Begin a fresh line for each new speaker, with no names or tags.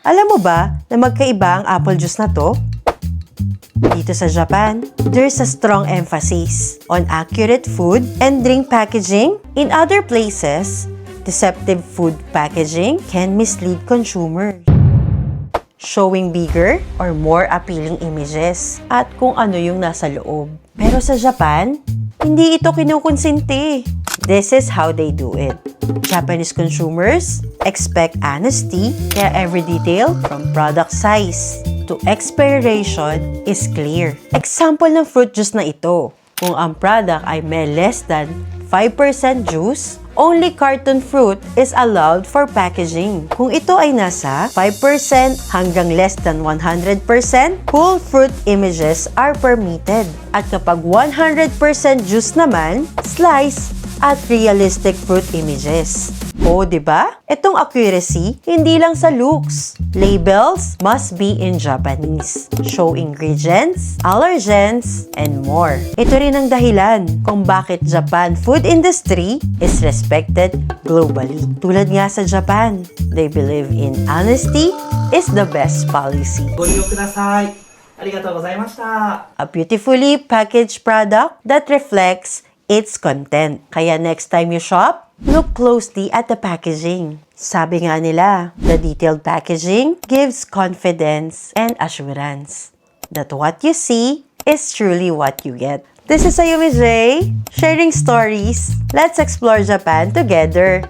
Alam mo ba na magkaiba ang apple juice na to? Dito sa Japan, there's a strong emphasis on accurate food and drink packaging. In other places, deceptive food packaging can mislead consumers, showing bigger or more appealing images at kung ano yung nasa loob. Pero sa Japan, hindi ito kinukonsente. This is how they do it. Japanese consumers expect honesty, kaya every detail from product size to expiration is clear. Example ng fruit juice na ito. Kung ang product ay may less than 5% juice, only carton fruit is allowed for packaging. Kung ito ay nasa 5% hanggang less than 100%, whole fruit images are permitted. At kapag 100% juice naman, slice at realistic fruit images. O, di ba? Itong accuracy, hindi lang sa looks. Labels must be in Japanese. Show ingredients, allergens, and more. Ito rin ang dahilan kung bakit Japan food industry is respected globally. Tulad nga sa Japan, they believe in honesty is the best policy.
ご利用ください。ありがとうございました。
A beautifully packaged product that reflects its content. Kaya next time you shop, look closely at the packaging. Sabi nga nila, the detailed packaging gives confidence and assurance that what you see is truly what you get. This is Ayumi J, sharing stories. Let's explore Japan together.